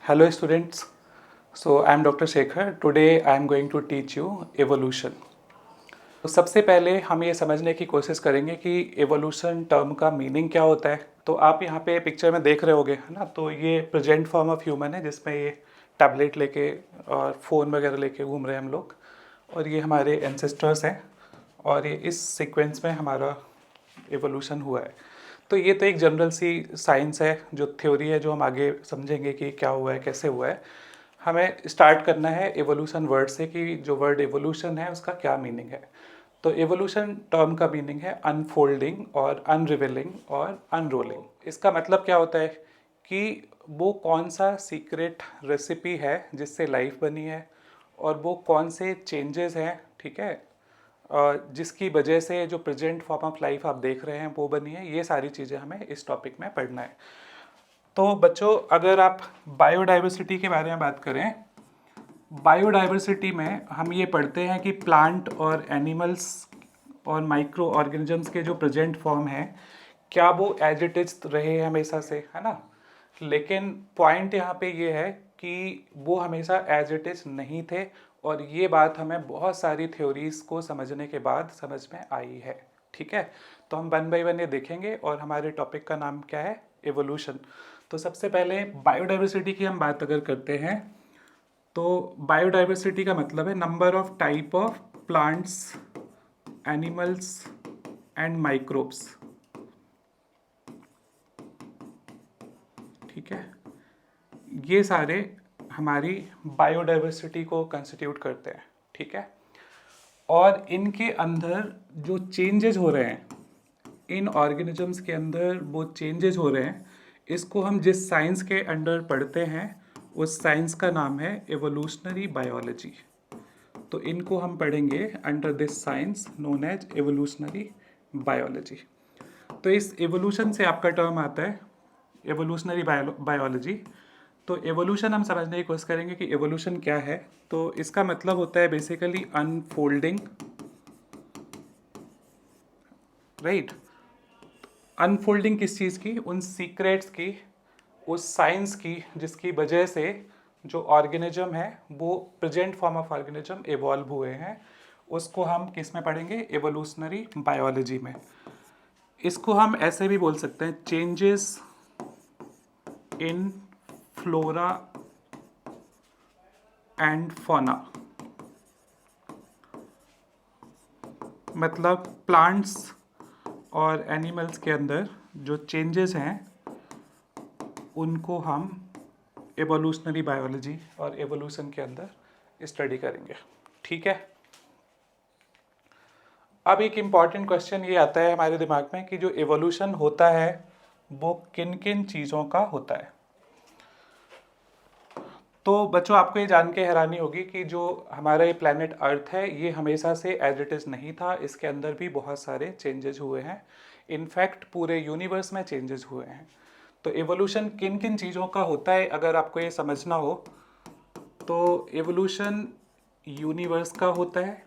Hello students, so I am Dr. Shekhar. Today I am going to teach you evolution. तो सबसे पहले हम ये समझने की कोशिश करेंगे कि एवोल्यूशन टर्म का मीनिंग क्या होता है। तो आप यहाँ पे पिक्चर में देख रहे होगे, है ना। तो ये प्रेजेंट फॉर्म ऑफ ह्यूमन है जिसमें ये टैबलेट लेके और फ़ोन वगैरह लेके घूम रहे हैं हम लोग, और ये हमारे एंसेस्टर्स हैं, और ये इस सीक्वेंस में हमारा एवोल्यूशन हुआ है। तो ये तो एक जनरल सी साइंस है, जो थ्योरी है, जो हम आगे समझेंगे कि क्या हुआ है, कैसे हुआ है। हमें स्टार्ट करना है एवोल्यूशन वर्ड से, कि जो वर्ड एवोल्यूशन है उसका क्या मीनिंग है। तो एवोल्यूशन टर्म का मीनिंग है अनफोल्डिंग और अनरिवेलिंग और अनरोलिंग। इसका मतलब क्या होता है कि वो कौन सा सीक्रेट रेसिपी है जिससे लाइफ बनी है, और वो कौन से चेंजेस हैं, ठीक है, जिसकी वजह से जो प्रेजेंट फॉर्म ऑफ लाइफ आप देख रहे हैं वो बनी है। ये सारी चीज़ें हमें इस टॉपिक में पढ़ना है। तो बच्चों, अगर आप बायोडाइवर्सिटी के बारे में बात करें, बायोडाइवर्सिटी में हम ये पढ़ते हैं कि प्लांट और एनिमल्स और माइक्रो ऑर्गेनिजम्स के जो प्रेजेंट फॉर्म है, क्या वो एज इट इज रहे हमेशा से, है ना। लेकिन पॉइंट यहाँ पे ये है कि वो हमेशा एज इट इज नहीं थे, और ये बात हमें बहुत सारी थ्योरीज को समझने के बाद समझ में आई है। ठीक है, तो हम वन बाई वन ये देखेंगे, और हमारे टॉपिक का नाम क्या है, एवोल्यूशन। तो सबसे पहले बायोडाइवर्सिटी की हम बात अगर करते हैं, तो बायोडाइवर्सिटी का मतलब है number of type of plants, animals and microbes. ठीक है, ये सारे हमारी बायोडाइवर्सिटी को कंस्टिट्यूट करते हैं। ठीक है, और इनके अंदर जो चेंजेस हो रहे हैं, इन ऑर्गेनिजम्स के अंदर वो चेंजेस हो रहे हैं, इसको हम जिस साइंस के अंडर पढ़ते हैं उस साइंस का नाम है एवोल्यूशनरी बायोलॉजी। तो इनको हम पढ़ेंगे under this science known as evolutionary biology. तो इस एवोल्यूशन से आपका टर्म आता है एवोल्यूशनरी बायोलॉजी। तो एवोल्यूशन हम समझने की कोशिश करेंगे कि एवोल्यूशन क्या है। तो इसका मतलब होता है बेसिकली अनफोल्डिंग, राइट। अनफोल्डिंग किस चीज़ की, उन सीक्रेट्स की, उस साइंस की जिसकी वजह से जो ऑर्गेनिज्म है वो present form of organism evolve हुए हैं, उसको हम किस में पढ़ेंगे, एवोल्यूशनरी बायोलॉजी में। इसको हम ऐसे भी बोल सकते हैं changes in flora and fauna. मतलब प्लांट्स और एनिमल्स के अंदर जो चेंजेस हैं उनको हम एवोल्यूशनरी बायोलॉजी और एवोल्यूशन के अंदर स्टडी करेंगे। ठीक है, अब एक इम्पॉर्टेंट क्वेश्चन ये आता है हमारे दिमाग में कि जो एवोल्यूशन होता है वो किन किन चीज़ों का होता है। तो बच्चों, आपको ये जान के हैरानी होगी कि जो हमारा ये प्लैनेट अर्थ है ये हमेशा से एज इट इज़ नहीं था, इसके अंदर भी बहुत सारे चेंजेस हुए हैं। इनफैक्ट पूरे यूनिवर्स में चेंजेस हुए हैं। तो एवोल्यूशन किन किन चीज़ों का होता है अगर आपको ये समझना हो, तो एवोल्यूशन यूनिवर्स का होता है,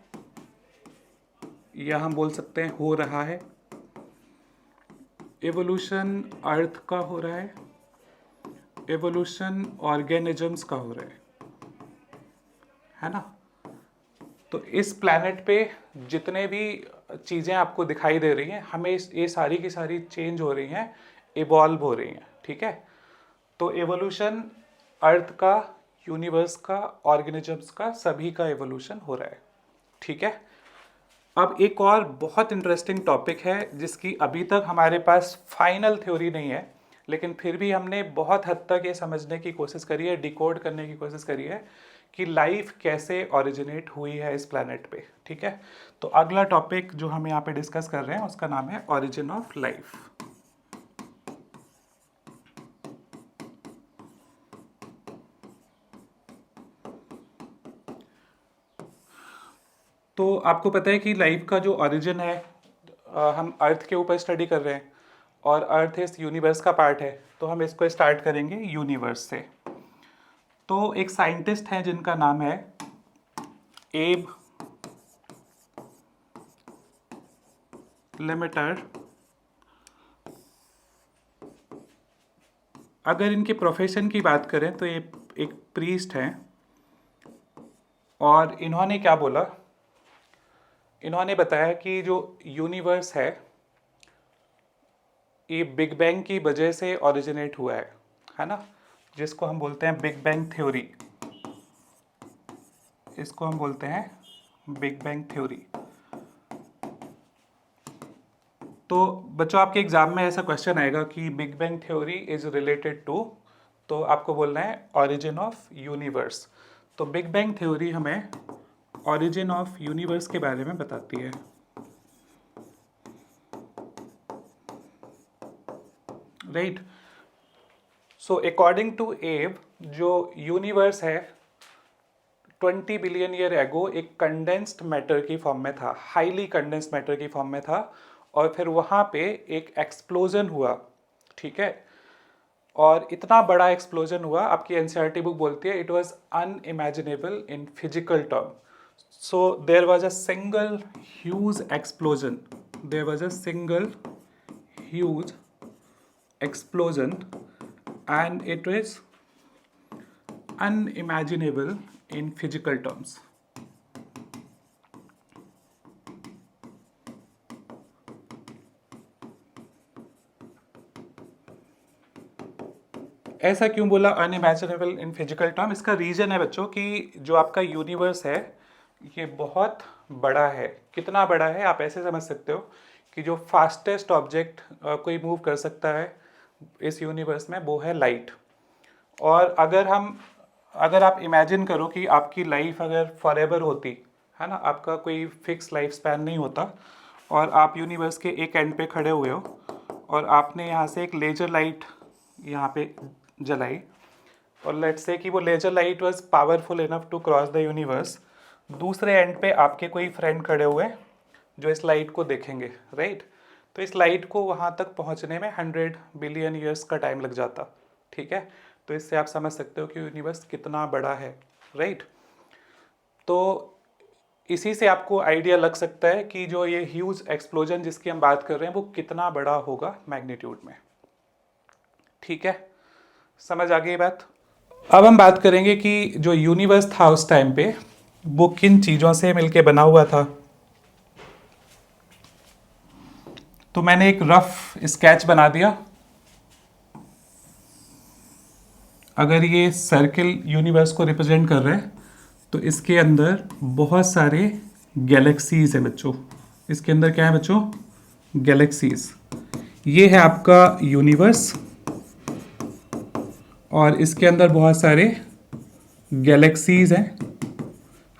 या हम बोल सकते हैं हो रहा है। एवोल्यूशन अर्थ का हो रहा है, एवोल्यूशन ऑर्गेनिजम्स का हो रहा है ना। तो इस प्लैनेट पे जितने भी चीज़ें आपको दिखाई दे रही हैं, हमें ये सारी की सारी चेंज हो रही हैं, इवॉल्व हो रही हैं। ठीक है, तो एवोल्यूशन अर्थ का, यूनिवर्स का, ऑर्गेनिजम्स का, सभी का एवोल्यूशन हो रहा है। ठीक है, अब एक और बहुत इंटरेस्टिंग टॉपिक है जिसकी अभी तक हमारे पास फाइनल थ्योरी नहीं है, लेकिन फिर भी हमने बहुत हद तक ये समझने की कोशिश करी है, डिकोड करने की कोशिश करी है कि लाइफ कैसे ओरिजिनेट हुई है इस प्लैनेट पे। ठीक है, तो अगला टॉपिक जो हम यहाँ पे डिस्कस कर रहे हैं उसका नाम है ओरिजिन ऑफ लाइफ। तो आपको पता है कि लाइफ का जो ओरिजिन है, हम अर्थ के ऊपर स्टडी कर रहे हैं, और अर्थ इस यूनिवर्स का पार्ट है। तो हम इसको स्टार्ट करेंगे यूनिवर्स से। तो एक साइंटिस्ट हैं जिनका नाम है एब लिमिटर। अगर इनके प्रोफेशन की बात करें तो ये एक प्रीस्ट हैं और इन्होंने क्या बोला, इन्होंने बताया कि जो यूनिवर्स ये बिग बैंग की वजह से ओरिजिनेट हुआ है ना, जिसको हम बोलते हैं बिग बैंग थ्योरी। इसको हम बोलते हैं बिग बैंग थ्योरी। तो बच्चों आपके एग्जाम में ऐसा क्वेश्चन आएगा कि Big Bang theory is related to, तो आपको बोलना है ओरिजिन ऑफ यूनिवर्स। तो बिग बैंग थ्योरी हमें ओरिजिन ऑफ यूनिवर्स के बारे में बताती है। राइट। सो अकॉर्डिंग टू एव, जो यूनिवर्स है 20 बिलियन ईयर एगो एक कंडेंस्ड मैटर की फॉर्म में था, हाईली कंडेंस्ड मैटर की फॉर्म में था, और फिर वहाँ पे एक एक्सप्लोजन हुआ। ठीक है, और इतना बड़ा एक्सप्लोजन हुआ, आपकी एनसीईआरटी बुक बोलती है it was unimaginable in physical term. So there was a single huge explosion, there was a single huge explosion and it is unimaginable in physical terms. ऐसा क्यों बोला अनइमेजिनेबल इन फिजिकल टर्म? इसका reason है बच्चों कि जो आपका universe है ये बहुत बड़ा है। कितना बड़ा है आप ऐसे समझ सकते हो कि जो फास्टेस्ट ऑब्जेक्ट कोई मूव कर सकता है इस यूनिवर्स में वो है लाइट। और अगर आप इमेजिन करो कि आपकी लाइफ अगर फॉरएवर होती है ना, आपका कोई फिक्स लाइफ स्पैन नहीं होता, और आप यूनिवर्स के एक एंड पे खड़े हुए हो और आपने यहाँ से एक लेजर लाइट यहाँ पे जलाई, और लेट्स से कि वो laser light was powerful enough to cross the universe, दूसरे एंड पे आपके कोई फ्रेंड खड़े हुए जो इस लाइट को देखेंगे, राइट। तो इस लाइट को वहाँ तक पहुँचने में 100 बिलियन ईयर्स का टाइम लग जाता। ठीक है, तो इससे आप समझ सकते हो कि यूनिवर्स कितना बड़ा है, राइट। तो इसी से आपको आइडिया लग सकता है कि जो ये ह्यूज एक्सप्लोजन जिसकी हम बात कर रहे हैं वो कितना बड़ा होगा मैग्नीट्यूड में। ठीक है, समझ आ गई बात। अब हम बात करेंगे कि जो यूनिवर्स था उस टाइम पे वो किन चीज़ों से मिलके बना हुआ था। तो मैंने एक रफ स्केच बना दिया। अगर ये सर्किल यूनिवर्स को रिप्रेजेंट कर रहे हैं तो इसके अंदर बहुत सारे गैलेक्सीज हैं बच्चों। इसके अंदर क्या है बच्चों? गैलेक्सीज। ये है आपका यूनिवर्स और इसके अंदर बहुत सारे गैलेक्सीज हैं।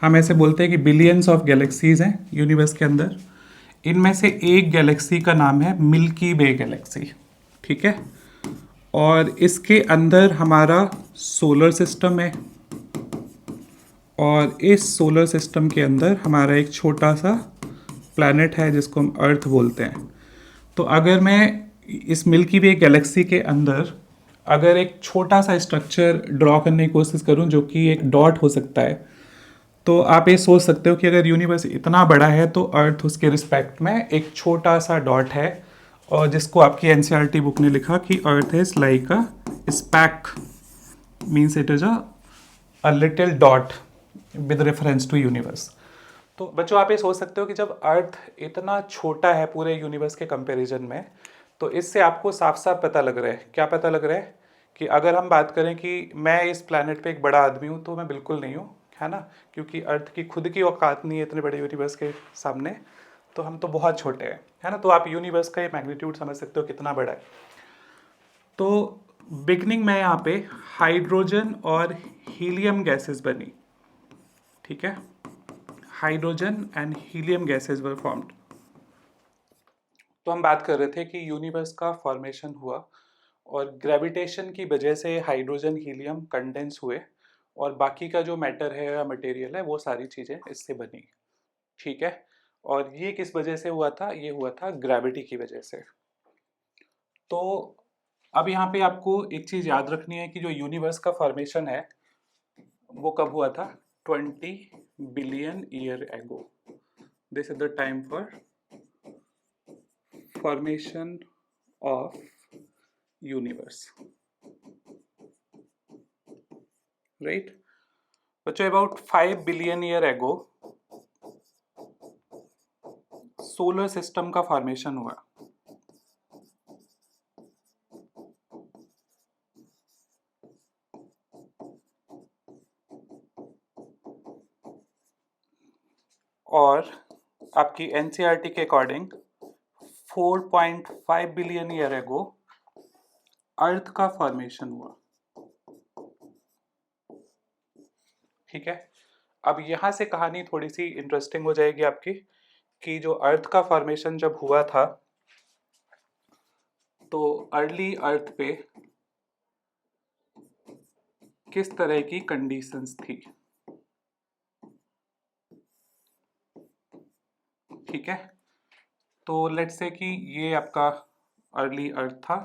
हम ऐसे बोलते हैं कि बिलियंस ऑफ गैलेक्सीज हैं यूनिवर्स के अंदर। इनमें से एक गैलेक्सी का नाम है मिल्की वे गैलेक्सी। ठीक है, और इसके अंदर हमारा सोलर सिस्टम है, और इस सोलर सिस्टम के अंदर हमारा एक छोटा सा प्लैनेट है जिसको हम अर्थ बोलते हैं। तो अगर मैं इस मिल्की वे गैलेक्सी के अंदर अगर एक छोटा सा स्ट्रक्चर ड्रॉ करने की कोशिश करूं जो कि एक डॉट हो सकता है, तो आप ये सोच सकते हो कि अगर यूनिवर्स इतना बड़ा है तो अर्थ उसके रिस्पेक्ट में एक छोटा सा डॉट है, और जिसको आपकी एनसीईआरटी बुक ने लिखा कि earth is like a speck, means it is a little dot with reference to universe. तो बच्चों आप ये सोच सकते हो कि जब अर्थ इतना छोटा है पूरे यूनिवर्स के कंपैरिजन में, तो इससे आपको साफ साफ पता लग रहा है, क्या पता लग रहा है कि अगर हम बात करें कि मैं इस प्लैनेट पे एक बड़ा आदमी हूँ तो मैं बिल्कुल नहीं हूँ, है ना, क्योंकि अर्थ की खुद की औकात नहीं है इतने बड़े यूनिवर्स के सामने, तो हम तो बहुत छोटे हैं, है ना। तो आप यूनिवर्स का ये मैग्नीट्यूड समझ सकते हो कितना बड़ा है। तो बिगनिंग में यहाँ पे हाइड्रोजन और हीलियम गैसेस बनी। ठीक है, hydrogen and helium gases were formed. तो हम बात कर रहे थे कि यूनिवर्स का फॉर्मेशन हुआ और ग्रेविटेशन की वजह से हाइड्रोजन हीलियम कंडेंस हुए, और बाकी का जो मैटर है या मटेरियल है वो सारी चीज़ें इससे बनी। ठीक है, और ये किस वजह से हुआ था? ये हुआ था ग्रेविटी की वजह से। तो अब यहाँ पे आपको एक चीज़ याद रखनी है कि जो यूनिवर्स का फॉर्मेशन है वो कब हुआ था? 20 billion year ago. This is the time for formation of universe. Right बच्चों, about 5 billion year ago solar system का फॉर्मेशन हुआ। और आपकी एनसीईआरटी के अकॉर्डिंग 4.5 बिलियन ईयर एगो अर्थ का फॉर्मेशन हुआ। ठीक है, अब यहां से कहानी थोड़ी सी इंटरेस्टिंग हो जाएगी आपकी, कि जो अर्थ का फॉर्मेशन जब हुआ था तो अर्ली अर्थ पे किस तरह की कंडीशंस थी। ठीक है, तो लेट्स से कि ये आपका अर्ली अर्थ था।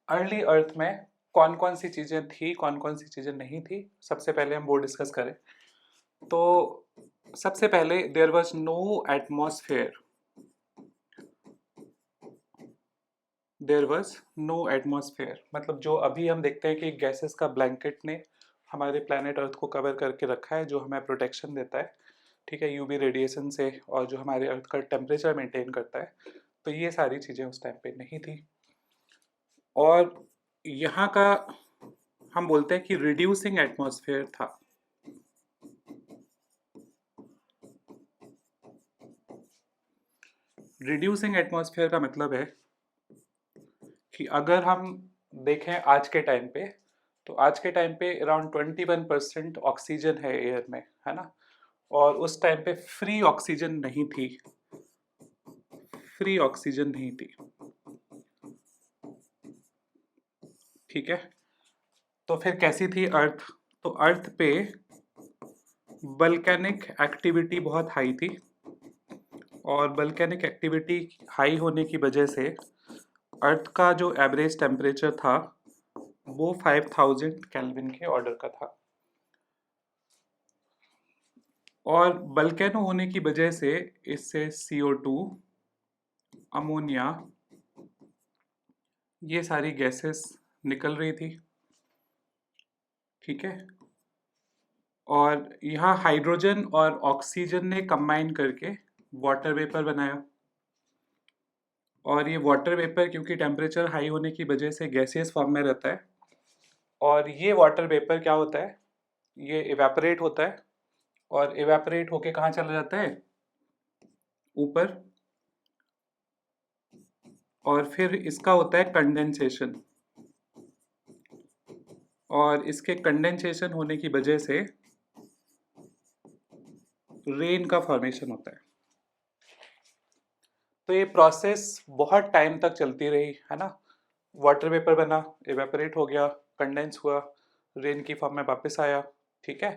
अर्ली अर्थ में कौन कौन सी चीजें थी, कौन कौन सी चीजें नहीं थी, सबसे पहले हम वो डिस्कस करें। तो सबसे पहले there was no atmosphere, there was no atmosphere, मतलब जो अभी हम देखते हैं कि गैसेस का ब्लैंकेट ने हमारे प्लैनेट अर्थ को कवर करके रखा है, जो हमें प्रोटेक्शन देता है, ठीक है, यूवी रेडिएशन से, और जो हमारे अर्थ का टेम्परेचर मेंटेन करता है, तो ये सारी चीज़ें उस टाइम पे नहीं थी। और यहाँ का हम बोलते हैं कि रिड्यूसिंग एटमॉस्फेयर था। रिड्यूसिंग एटमॉस्फेयर का मतलब है कि अगर हम देखें आज के टाइम पे, तो आज के टाइम पे अराउंड 21% ऑक्सीजन है एयर में, है ना, और उस टाइम पे फ्री ऑक्सीजन नहीं थी, फ्री ऑक्सीजन नहीं थी। ठीक है, तो फिर कैसी थी अर्थ? तो अर्थ पे वल्केनिक एक्टिविटी बहुत हाई थी, और वल्केनिक एक्टिविटी हाई होने की वजह से अर्थ का जो एवरेज टेम्परेचर था वो 5000 केल्विन के ऑर्डर का था। और वल्केनो होने की वजह से इससे CO2, अमोनिया, ये सारी गैसेस निकल रही थी। ठीक है, और यहाँ हाइड्रोजन और ऑक्सीजन ने कंबाइन करके वाटर वेपर बनाया, और ये वाटर वेपर क्योंकि टेम्परेचर हाई होने की वजह से गैसियस फॉर्म में रहता है, और ये वाटर वेपर क्या होता है, ये इवेपोरेट होता है, और इवेपोरेट होके कहाँ चला जाता है? ऊपर, और फिर इसका होता है कंडेंसेशन, और इसके कंडेंसेशन होने की वजह से रेन का फॉर्मेशन होता है। तो ये प्रोसेस बहुत टाइम तक चलती रही, है ना, वाटर वेपर बना, इवेपोरेट हो गया, कंडेंस हुआ, रेन की फॉर्म में वापस आया। ठीक है,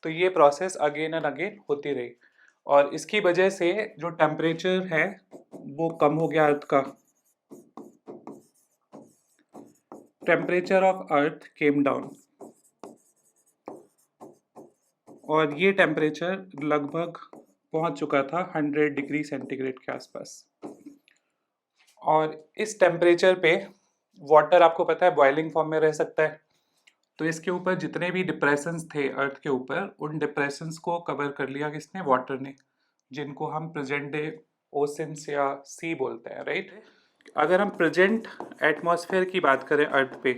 तो ये प्रोसेस अगेन एंड अगेन होती रही, और इसकी वजह से जो टेम्परेचर है वो कम हो गया अर्थ का। Temperature of earth came down, और ये टेम्परेचर लगभग पहुंच चुका था 100 डिग्री सेंटीग्रेड के आसपास। और इस टेम्परेचर पे वाटर आपको पता है बॉइलिंग फॉर्म में रह सकता है, तो इसके ऊपर जितने भी डिप्रेशंस थे अर्थ के ऊपर, उन डिप्रेशंस को कवर कर लिया किसने? वाटर ने, जिनको हम प्रेजेंट डे ओशंस या सी बोलते हैं, राइट। अगर हम प्रेजेंट एटमॉस्फेयर की बात करें अर्थ पे,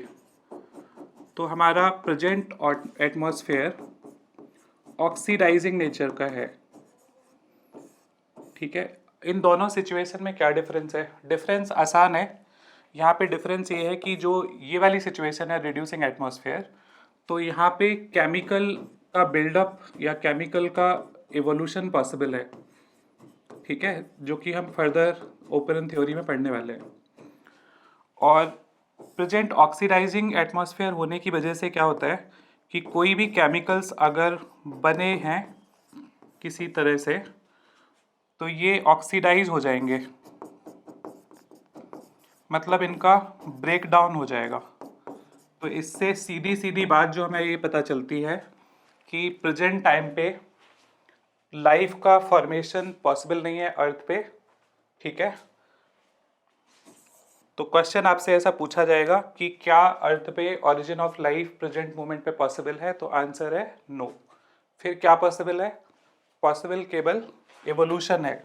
तो हमारा प्रेजेंट एटमॉस्फेयर ऑक्सीडाइजिंग नेचर का है। ठीक है, इन दोनों सिचुएशन में क्या डिफरेंस है? डिफरेंस आसान है। यहाँ पे डिफरेंस ये है कि जो ये वाली सिचुएशन है रिड्यूसिंग एटमॉस्फेयर, तो यहाँ पे केमिकल का बिल्डअप या केमिकल का एवोल्यूशन पॉसिबल है। ठीक है, जो कि हम फर्दर ओपन थ्योरी में पढ़ने वाले हैं। और प्रेजेंट ऑक्सीडाइजिंग एटमॉस्फेयर होने की वजह से क्या होता है कि कोई भी केमिकल्स अगर बने हैं किसी तरह से, तो ये ऑक्सीडाइज हो जाएंगे, मतलब इनका ब्रेक डाउन हो जाएगा। तो इससे सीधी सीधी बात जो हमें ये पता चलती है कि प्रेजेंट टाइम पे लाइफ का फॉर्मेशन पॉसिबल नहीं है अर्थ पे। ठीक है, तो क्वेश्चन आपसे ऐसा पूछा जाएगा कि क्या अर्थ पे origin of life present moment पे पॉसिबल है, तो आंसर है नो। फिर क्या पॉसिबल है? पॉसिबल केवल एवोल्यूशन है।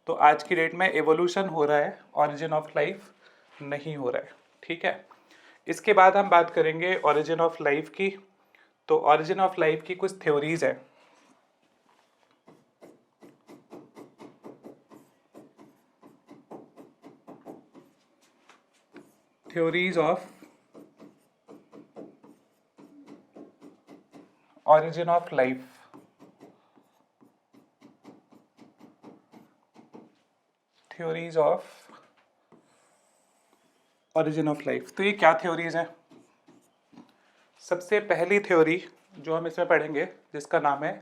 तो आज की डेट में एवोल्यूशन हो रहा है, ओरिजिन ऑफ लाइफ नहीं हो रहा है। ठीक है, इसके बाद हम बात करेंगे ओरिजिन ऑफ लाइफ की। तो ओरिजिन ऑफ लाइफ की कुछ थ्योरीज है। Theories of origin of life, theories of origin of life। तो ये क्या थ्योरीज हैं? सबसे पहली थ्योरी जो हम इसमें पढ़ेंगे, जिसका नाम है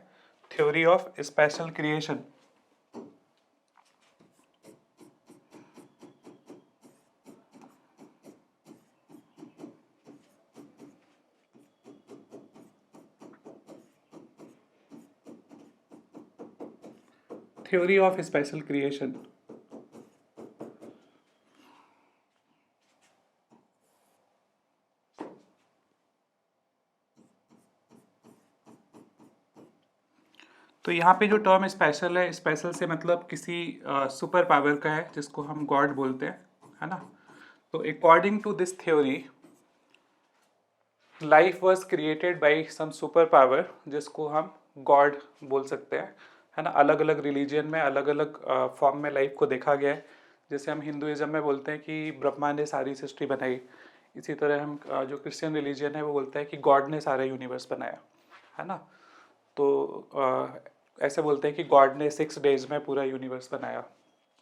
theory of special creation. Theory of special creation. तो यहाँ पे जो टर्म स्पेशल है, स्पेशल से मतलब किसी सुपर पावर का है, जिसको हम गॉड बोलते हैं, है ना। तो according to this theory, life was created by some super power, जिसको हम गॉड बोल सकते हैं, है ना। अलग अलग रिलीजियन में अलग अलग फॉर्म में लाइफ को देखा गया है। जैसे हम हिंदुइज्म में बोलते हैं कि ब्रह्मा ने सारी सृष्टि बनाई, इसी तरह हम जो क्रिश्चियन रिलीजियन है वो बोलते हैं कि गॉड ने सारा यूनिवर्स बनाया, है ना। तो ऐसे बोलते हैं कि गॉड ने 6 डेज में पूरा यूनिवर्स बनाया,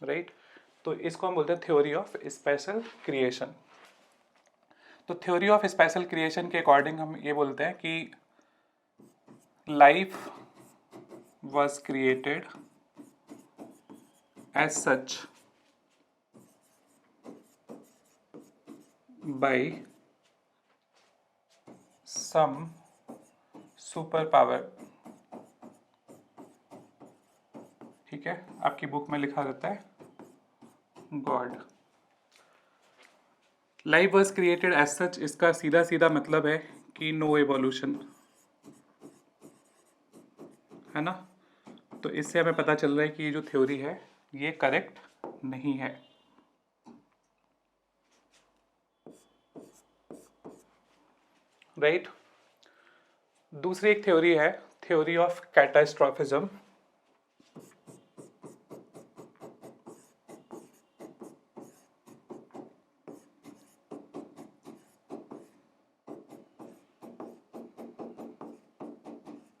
राइट। तो इसको हम बोलते हैं थ्योरी ऑफ स्पेशल क्रिएशन। तो थ्योरी ऑफ स्पेशल क्रिएशन के अकॉर्डिंग हम ये बोलते हैं कि life was created as such by some superpower। ठीक है, आपकी बुक में लिखा रहता है God. Life was created as such, इसका सीधा सीधा मतलब है कि नो एवोल्यूशन, है ना। तो इससे हमें पता चल रहा है कि ये जो थ्योरी है ये करेक्ट नहीं है। राइट। दूसरी एक थ्योरी है थ्योरी ऑफ कैटास्ट्रॉफिज्म।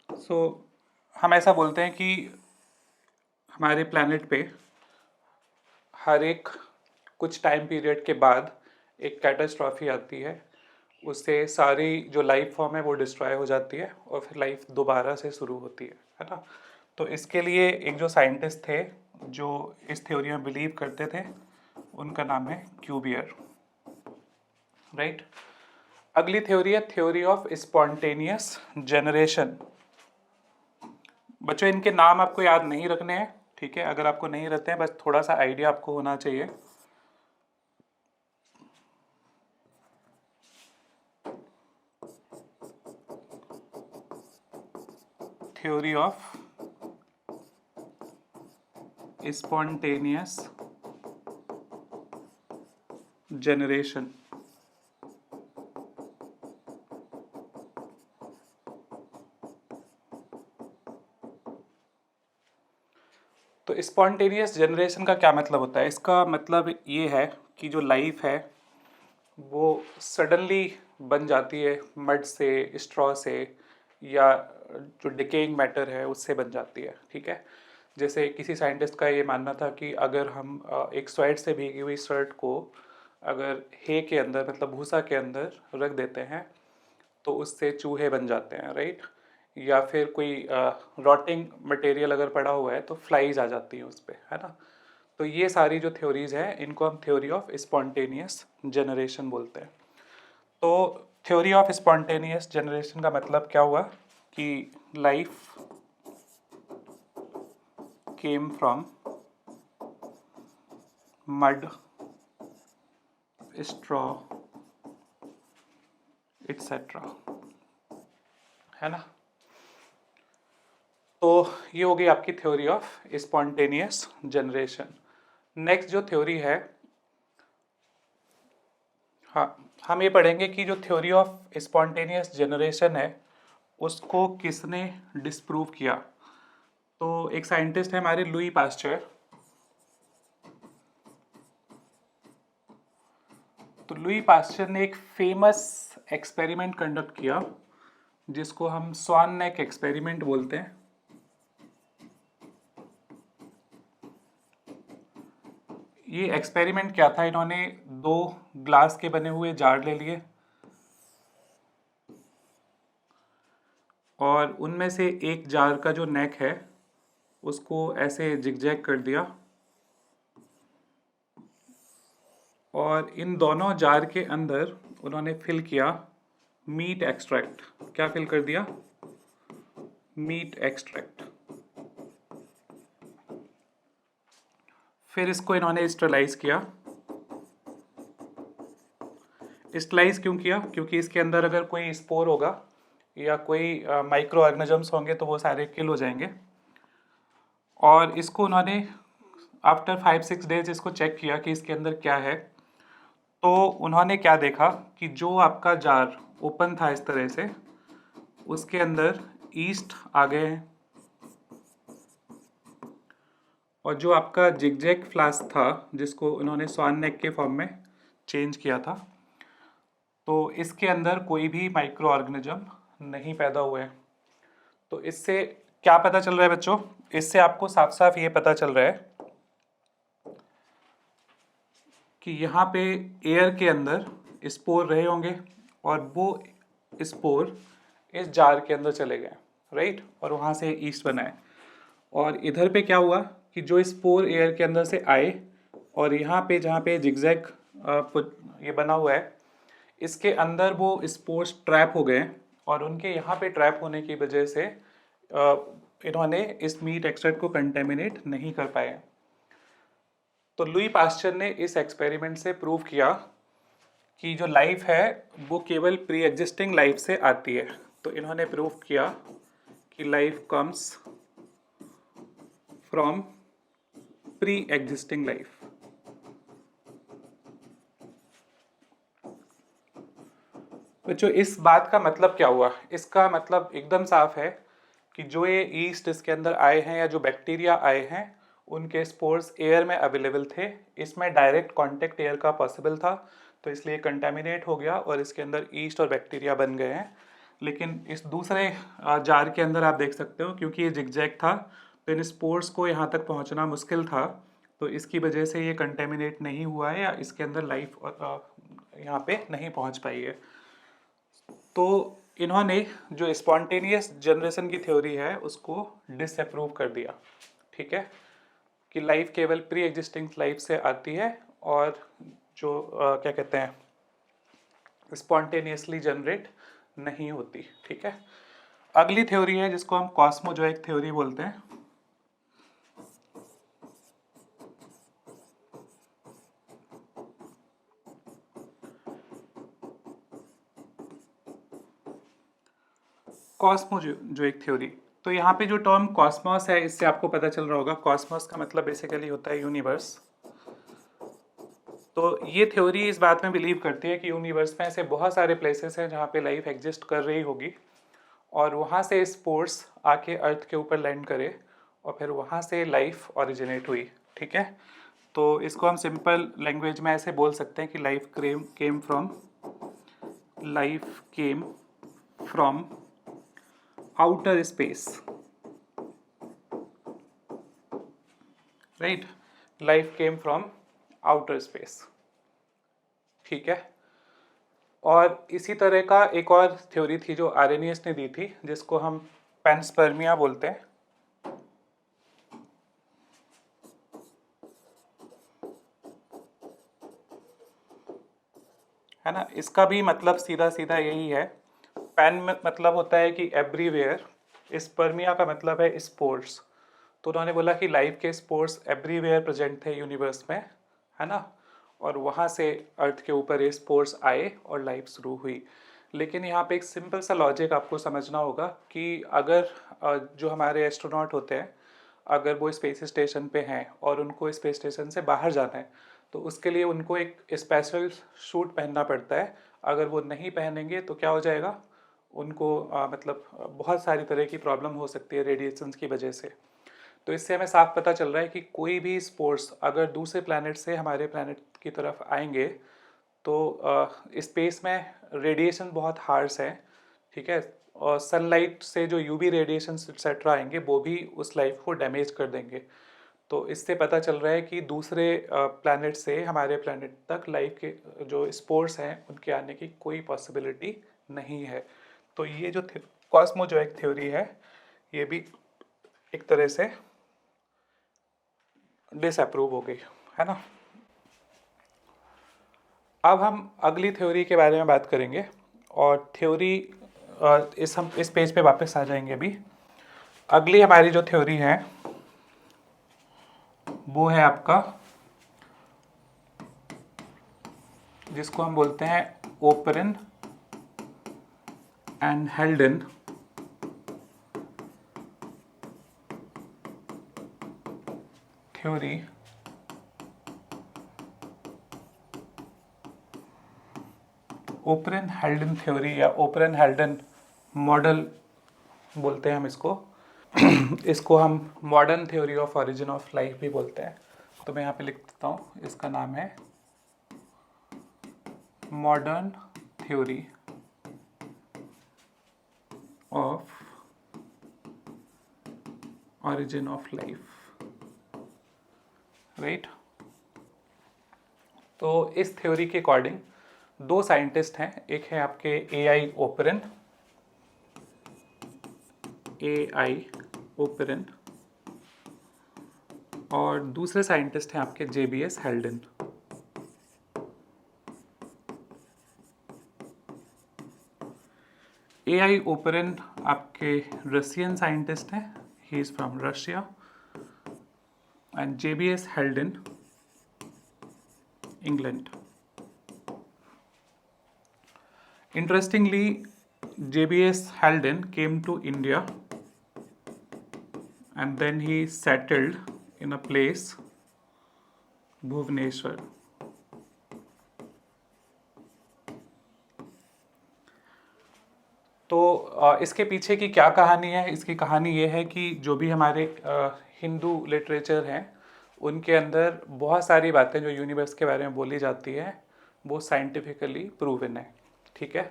सो हम ऐसा बोलते हैं कि हमारे प्लैनेट पे हर एक कुछ टाइम पीरियड के बाद एक कैटास्ट्रॉफी आती है, उससे सारी जो लाइफ फॉर्म है वो डिस्ट्रॉय हो जाती है और फिर लाइफ दोबारा से शुरू होती है ना। तो इसके लिए एक जो साइंटिस्ट थे जो इस थ्योरी में बिलीव करते थे, उनका नाम है क्यूबियर, राइट। अगली थ्योरी है थ्योरी ऑफ स्पॉन्टेनियस जनरेशन। बच्चों इनके नाम आपको याद नहीं रखने हैं, ठीक है। अगर आपको नहीं रहते हैं, बस थोड़ा सा आइडिया आपको होना चाहिए। Theory of spontaneous generation. तो स्पॉन्टेनियस जनरेशन का क्या मतलब होता है? इसका मतलब ये है कि जो लाइफ है वो सडनली बन जाती है, मड से, स्ट्रॉ से, या जो डिकेइंग मैटर है उससे बन जाती है, ठीक है। जैसे किसी साइंटिस्ट का ये मानना था कि अगर हम एक स्वेट से भीगी हुई शर्ट को अगर हे के अंदर मतलब भूसा के अंदर रख देते हैं तो उससे चूहे बन जाते हैं, राइट। या फिर कोई रॉटिंग मटेरियल अगर पड़ा हुआ है तो फ्लाइज आ जाती हैं उस पर, है ना। तो ये सारी जो थ्योरीज हैं इनको हम थ्योरी ऑफ स्पॉन्टेनियस जनरेशन बोलते हैं। तो थ्योरी ऑफ स्पॉन्टेनियस जनरेशन का मतलब क्या हुआ कि life came from mud straw etcetera, है ना। तो ये हो गई आपकी theory of spontaneous generation. Next जो थ्योरी है, हाँ, हम ये पढ़ेंगे कि जो थ्योरी ऑफ स्पॉन्टेनियस जनरेशन है उसको किसने डिस्प्रूव किया। तो एक साइंटिस्ट है हमारे लुई पास्चर। तो लुई पास्चर ने एक फेमस एक्सपेरिमेंट कंडक्ट किया जिसको हम स्वान नेक एक्सपेरिमेंट बोलते हैं। ये एक्सपेरिमेंट क्या था, इन्होंने दो ग्लास के बने हुए जार ले लिए और उनमें से एक जार का जो नेक है उसको ऐसे जिगजैग कर दिया और इन दोनों जार के अंदर उन्होंने फिल किया मीट एक्सट्रैक्ट। क्या फिल कर दिया? Meat extract. फिर इसको इन्होंने स्टरलाइज किया। स्टरलाइज क्यों किया? क्योंकि इसके अंदर अगर कोई स्पोर होगा या कोई माइक्रो ऑर्गेनिजम्स होंगे तो वो सारे किल हो जाएंगे। और इसको उन्होंने आफ्टर 5-6 डेज इसको चेक किया कि इसके अंदर क्या है। तो उन्होंने क्या देखा कि जो आपका जार ओपन था इस तरह से, उसके अंदर ईस्ट आ गए हैं और जो आपका जिगजैग फ्लास्क था जिसको उन्होंने स्वान नेक के फॉर्म में चेंज किया था, तो इसके अंदर कोई भी माइक्रो ऑर्गेनिज्म नहीं पैदा हुए। तो इससे क्या पता चल रहा है बच्चों? इससे आपको साफ साफ ये पता चल रहा है कि यहाँ पे एयर के अंदर स्पोर रहे होंगे और वो स्पोर इस जार के अंदर चले गए, राइट, और वहाँ से ईस्ट बना है। और इधर पे क्या हुआ कि जो स्पोर एयर के अंदर से आए और यहाँ पे जहाँ पे जिगजैग ये बना हुआ है इसके अंदर वो स्पोर्स ट्रैप हो गए और उनके यहाँ पे ट्रैप होने की वजह से इन्होंने इस मीट एक्सट्रैक्ट को कंटेमिनेट नहीं कर पाए। तो लुई पास्चर ने इस एक्सपेरिमेंट से प्रूव किया कि जो लाइफ है वो केवल प्री एग्जिस्टिंग लाइफ से आती है। तो इन्होंने प्रूव किया कि life comes from pre existing life. बच्चों इस बात का मतलब क्या हुआ? इसका मतलब एकदम साफ है कि जो ये ईस्ट इसके अंदर आए हैं या जो बैक्टीरिया आए हैं उनके स्पोर्स एयर में अवेलेबल थे, इसमें डायरेक्ट कांटेक्ट एयर का पॉसिबल था, तो इसलिए कंटेमिनेट हो गया और इसके अंदर ईस्ट और बैक्टीरिया बन गए हैं। लेकिन इस दूसरे जार के अंदर आप देख सकते हो क्योंकि ये जिगजैग था तो इन स्पोर्स को यहाँ तक पहुँचना मुश्किल था, तो इसकी वजह से ये कंटेमिनेट नहीं हुआ है या इसके अंदर लाइफ यहाँ पे नहीं पहुँच पाई है। तो इन्होंने जो स्पॉन्टेनियस जनरेशन की थ्योरी है उसको डिसअप्रूव कर दिया, ठीक है, कि लाइफ केवल प्री एग्जिस्टिंग लाइफ से आती है और जो क्या कहते हैं स्पॉन्टेनियसली जनरेट नहीं होती, ठीक है। अगली थ्योरी है जिसको हम कॉस्मोजोइक थ्योरी बोलते हैं। Cosmozoic theory. तो यहाँ पे जो टर्म कॉस्मोस है इससे आपको पता चल रहा होगा, कॉस्मोस का मतलब बेसिकली होता है यूनिवर्स। तो ये थ्योरी इस बात में बिलीव करती है कि यूनिवर्स में ऐसे बहुत सारे प्लेसेस हैं जहाँ पे लाइफ एग्जिस्ट कर रही होगी और वहाँ से स्पोर्स आके अर्थ के ऊपर लैंड करे और फिर वहाँ से लाइफ ओरिजिनेट हुई, ठीक है। तो इसको हम सिंपल लैंग्वेज में ऐसे बोल सकते हैं कि life came from outer space, right, life came from outer space, ठीक है। और इसी तरह का एक और थ्योरी थी जो आरेनियस ने दी थी जिसको हम पैनस्पर्मिया बोलते हैं, है ना। इसका भी मतलब सीधा सीधा यही है। पैन में मतलब होता है कि एवरीवेयर, स्पर्मिया का मतलब है स्पोर्स। तो उन्होंने बोला कि लाइफ के स्पोर्स एवरीवेयर प्रेजेंट थे यूनिवर्स में, है ना। और वहाँ से अर्थ के ऊपर ये स्पोर्स आए और लाइफ शुरू हुई। लेकिन यहाँ पे एक सिंपल सा लॉजिक आपको समझना होगा कि अगर जो हमारे एस्ट्रोनॉट होते हैं, अगर वो स्पेस स्टेशन पे हैं और उनको स्पेस स्टेशन से बाहर जाना है, तो उसके लिए उनको एक स्पेशल सूट पहनना पड़ता है। अगर वो नहीं पहनेंगे तो क्या हो जाएगा, उनको मतलब बहुत सारी तरह की प्रॉब्लम हो सकती है रेडिएशंस की वजह से। तो इससे हमें साफ पता चल रहा है कि कोई भी स्पोर्ट्स अगर दूसरे प्लैनेट से हमारे प्लैनेट की तरफ आएंगे तो स्पेस में रेडिएशन बहुत हार्श है, ठीक है। और सनलाइट से जो यूवी रेडिएशन एक्सेट्रा आएंगे वो भी उस लाइफ को डैमेज कर देंगे। तो इससे पता चल रहा है कि दूसरे प्लैनेट से हमारे प्लैनेट तक लाइफ के जो स्पोर्स हैं उनके आने की कोई पॉसिबिलिटी नहीं है। तो ये जो कॉस्मोजोइक थ्योरी है ये भी एक तरह से डिसअप्रूव हो गई, है ना। अब हम अगली थ्योरी के बारे में बात करेंगे और थ्योरी हम इस पेज पे वापस आ जाएंगे अभी। अगली हमारी जो थ्योरी है वो है आपका, जिसको हम बोलते हैं operon and हेल्डन theory. Operon हेल्डन theory या ओपरन हेल्डन मॉडल बोलते हैं हम इसको। इसको हम modern theory of origin of life भी बोलते हैं। तो मैं यहाँ पे लिख देता हूँ, इसका नाम है modern theory of origin of life, right. तो इस थ्योरी के अकॉर्डिंग दो साइंटिस्ट हैं, एक है आपके AI ओपेरन और दूसरे साइंटिस्ट हैं आपके JBS हेल्डन। AI ओपेरन आपके रशियन साइंटिस्ट हैं, he is from Russia, and JBS हेल्डन England. Interestingly, JBS Halden came to India and then he settled in a place, Bhubaneswar. तो इसके पीछे की क्या कहानी है? इसकी कहानी ये है कि जो भी हमारे हिंदू लिटरेचर हैं उनके अंदर बहुत सारी बातें जो यूनिवर्स के बारे में बोली जाती है वो साइंटिफिकली प्रूवन है, ठीक है।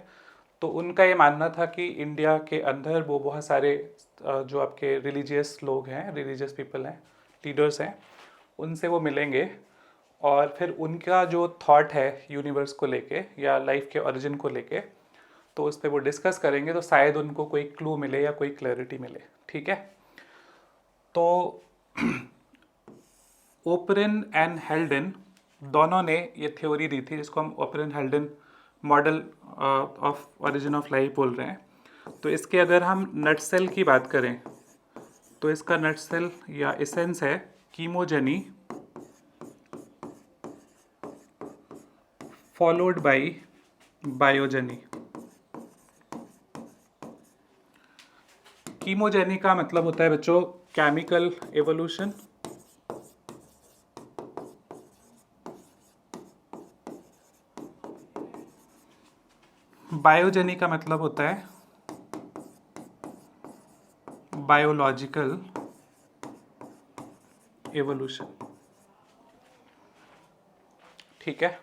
तो उनका ये मानना था कि इंडिया के अंदर वो बहुत सारे जो आपके रिलीजियस लोग हैं, रिलीजियस पीपल हैं, लीडर्स हैं, उनसे वो मिलेंगे और फिर उनका जो थॉट है यूनिवर्स को लेके या लाइफ के ओरिजिन को लेके, तो उस पर वो डिस्कस करेंगे तो शायद उनको कोई क्लू मिले या कोई क्लैरिटी मिले, ठीक है। तो ओपरन एंड हेल्डन दोनों ने ये थ्योरी दी थी जिसको हम operon हेल्डन model of origin of life बोल रहे हैं। तो इसके अगर हम नट सेल की बात करें तो इसका नट सेल या एसेंस है कीमोजेनी फॉलोड बाय बायोजेनी। कीमोजेनी का मतलब होता है बच्चों केमिकल एवोल्यूशन, बायोजेनी का मतलब होता है बायोलॉजिकल एवोल्यूशन, ठीक है,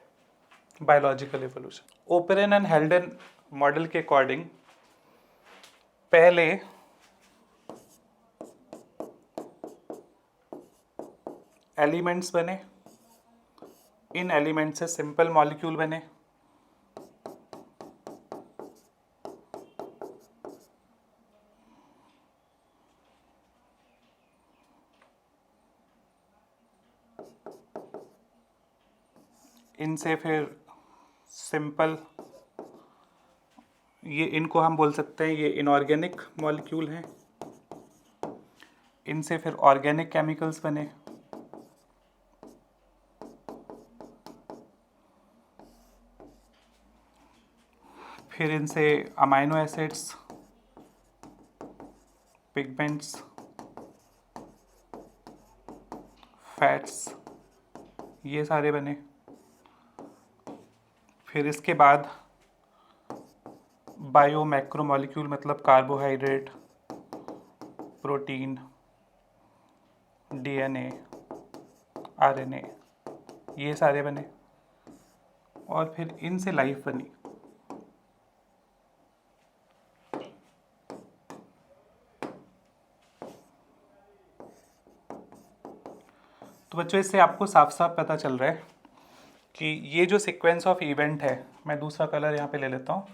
biological evolution. Operon and हेल्डन model के अकॉर्डिंग पहले एलिमेंट्स बने, इन एलिमेंट से सिंपल मॉलिक्यूल बने, इनसे फिर सिंपल, ये इनको हम बोल सकते हैं ये इनऑर्गेनिक मॉलिक्यूल हैं, इनसे फिर ऑर्गेनिक केमिकल्स बने, फिर इनसे अमाइनो एसिड्स, पिगमेंट्स, फैट्स, ये सारे बने। फिर इसके बाद बायो मैक्रोमोलिक्यूल मतलब कार्बोहाइड्रेट, प्रोटीन, डीएनए, आरएनए, ये सारे बने। और फिर इनसे लाइफ बनी। तो बच्चों इससे आपको साफ साफ पता चल रहा है कि ये जो सीक्वेंस ऑफ इवेंट है, मैं दूसरा कलर यहाँ पे ले लेता हूँ,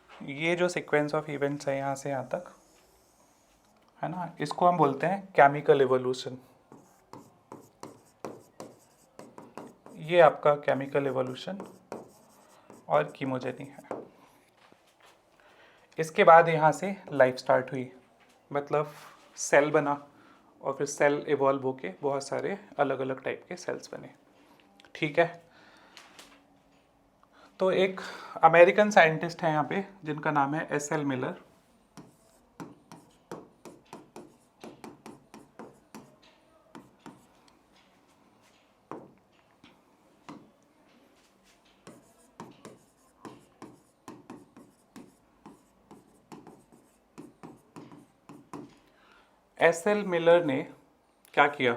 ये जो सीक्वेंस ऑफ इवेंट्स है यहाँ से यहाँ तक, है ना, इसको हम बोलते हैं केमिकल एवोल्यूशन। ये आपका केमिकल एवोल्यूशन और कीमोजेनी है। इसके बाद यहाँ से लाइफ स्टार्ट हुई, मतलब सेल बना और फिर सेल इवॉल्व होके बहुत सारे अलग अलग टाइप के सेल्स बने। ठीक है, तो एक अमेरिकन साइंटिस्ट है यहाँ पे जिनका नाम है एस.एल. मिलर। एस.एल. मिलर ने क्या किया,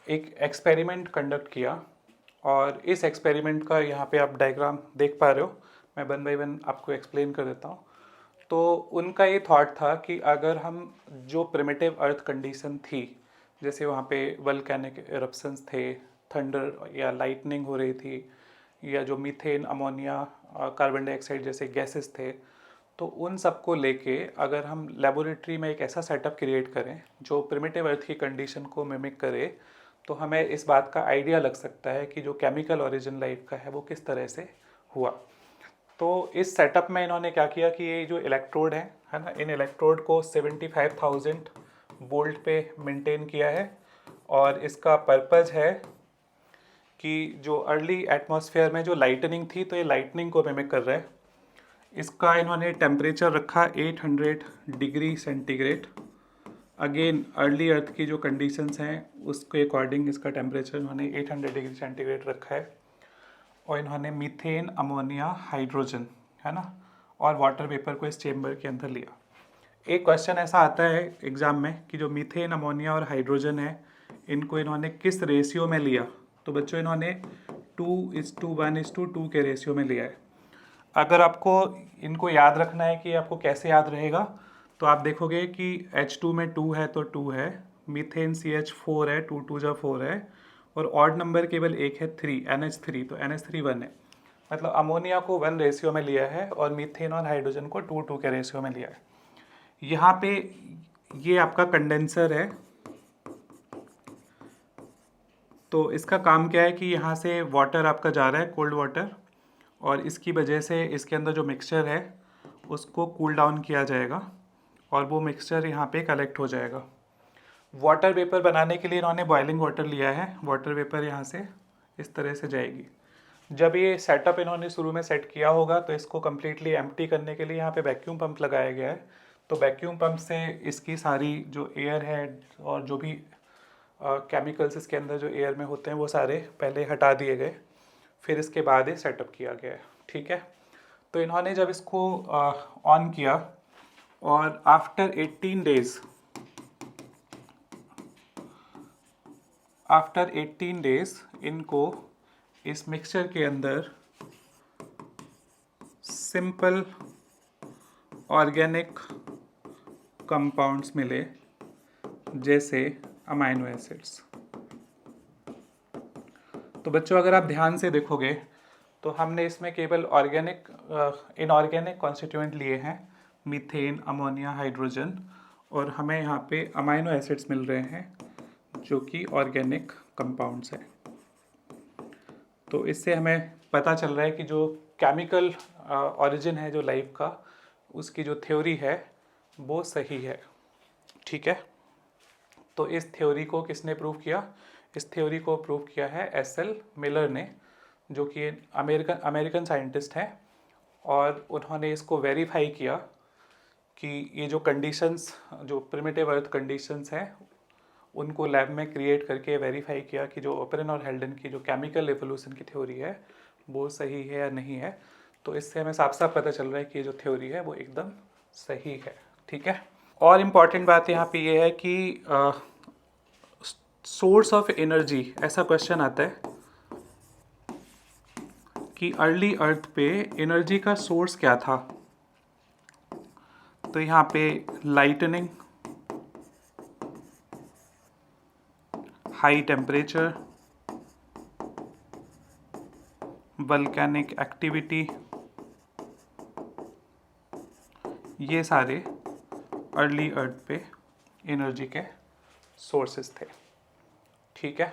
एक एक्सपेरिमेंट कंडक्ट किया और इस एक्सपेरिमेंट का यहाँ पे आप डायग्राम देख पा रहे हो, मैं वन बाय वन आपको एक्सप्लेन कर देता हूँ। तो उनका ये थॉट था कि अगर हम जो प्रिमिटिव अर्थ कंडीशन थी, जैसे वहाँ पे वल्केनिक इरप्शंस थे, थंडर या लाइटनिंग हो रही थी, या जो मीथेन, अमोनिया, कार्बन डाइऑक्साइड जैसे गैसेस थे, तो उन सबको लेके अगर हम लेबोरेटरी में एक ऐसा सेटअप क्रिएट करें जो प्रिमिटिव अर्थ की कंडीशन को मिमिक करे, तो हमें इस बात का आइडिया लग सकता है कि जो केमिकल ओरिजिन लाइफ का है वो किस तरह से हुआ। तो इस सेटअप में इन्होंने क्या किया कि ये जो इलेक्ट्रोड है ना, इन इलेक्ट्रोड को 75,000 वोल्ट पे मेंटेन किया है और इसका पर्पज़ है कि जो अर्ली एटमॉस्फेयर में जो लाइटनिंग थी, तो ये लाइटनिंग को मिमिक कर रहा है। इसका इन्होंने टेम्परेचर रखा 800 डिग्री सेंटीग्रेड। अगेन अर्ली अर्थ की जो कंडीशंस हैं उसके अकॉर्डिंग इसका टेम्परेचर इन्होंने 800 डिग्री सेंटीग्रेड रखा है। और इन्होंने मीथेन, अमोनिया, हाइड्रोजन, है ना, और वाटर वेपर को इस चेम्बर के अंदर लिया। एक क्वेश्चन ऐसा आता है एग्ज़ाम में कि जो मीथेन, अमोनिया और हाइड्रोजन है, इनको इन्होंने किस रेशियो में लिया। तो बच्चों इन्होंने 2:1:2 के रेशियो में लिया है। अगर आपको इनको याद रखना है कि आपको कैसे याद रहेगा, तो आप देखोगे कि H2 में 2 है तो 2 है, मीथेन CH4 है, 2 2 जा 4 है, और ऑड नंबर केवल एक है 3, NH3, तो NH3 1 है। मतलब अमोनिया को 1 रेशियो में लिया है और मीथेन और हाइड्रोजन को 2 2 के रेशियो में लिया है। यहाँ पे ये आपका कंडेंसर है। तो इसका काम क्या है कि यहाँ से वाटर आपका जा रहा है, कोल्ड वाटर, और इसकी वजह से इसके अंदर जो मिक्सचर है उसको कूल डाउन किया जाएगा और वो मिक्सचर यहाँ पे कलेक्ट हो जाएगा। वाटर वेपर बनाने के लिए इन्होंने बॉइलिंग वाटर लिया है। वाटर वेपर यहाँ से इस तरह से जाएगी। जब ये सेटअप इन्होंने शुरू में सेट किया होगा तो इसको कम्प्लीटली एम्प्टी करने के लिए यहाँ पे वैक्यूम पंप लगाया गया है। तो वैक्यूम पंप से इसकी सारी जो एयर है और जो भी केमिकल्स इसके अंदर जो एयर में होते हैं वो सारे पहले हटा दिए गए, फिर इसके बाद ये सेटअप किया गया है। ठीक है, तो इन्होंने जब इसको ऑन किया और आफ्टर 18 डेज इनको इस मिक्सचर के अंदर सिंपल ऑर्गेनिक कंपाउंड्स मिले, जैसे अमाइनो एसिड्स। तो बच्चों अगर आप ध्यान से देखोगे तो हमने इसमें केवल ऑर्गेनिक इनऑर्गेनिक कॉन्स्टिट्यूएंट लिए हैं, मीथेन, अमोनिया, हाइड्रोजन, और हमें यहाँ पे अमाइनो एसिड्स मिल रहे हैं जो कि ऑर्गेनिक कंपाउंड्स हैं। तो इससे हमें पता चल रहा है कि जो केमिकल ओरिजिन है जो लाइफ का, उसकी जो थ्योरी है वो सही है। ठीक है, तो इस थ्योरी को किसने प्रूव किया? इस थ्योरी को प्रूव किया है एस.एल. मिलर ने, जो कि अमेरिकन साइंटिस्ट हैं और उन्होंने इसको वेरीफाई किया कि ये जो कंडीशंस, जो प्रिमिटिव अर्थ कंडीशंस हैं, उनको लैब में क्रिएट करके वेरीफाई किया कि जो ओपेरन और हेल्डन की जो केमिकल एवोल्यूशन की थ्योरी है वो सही है या नहीं है। तो इससे हमें साफ साफ पता चल रहा है कि ये जो थ्योरी है वो एकदम सही है। ठीक है। और इम्पॉर्टेंट बात यहाँ पे ये है कि सोर्स ऑफ एनर्जी, ऐसा क्वेश्चन आता है कि अर्ली अर्थ पे एनर्जी का सोर्स क्या था। तो यहाँ पे lightning, high temperature, volcanic activity, ये सारे अर्ली अर्थ पे एनर्जी के सोर्सेस थे। ठीक है।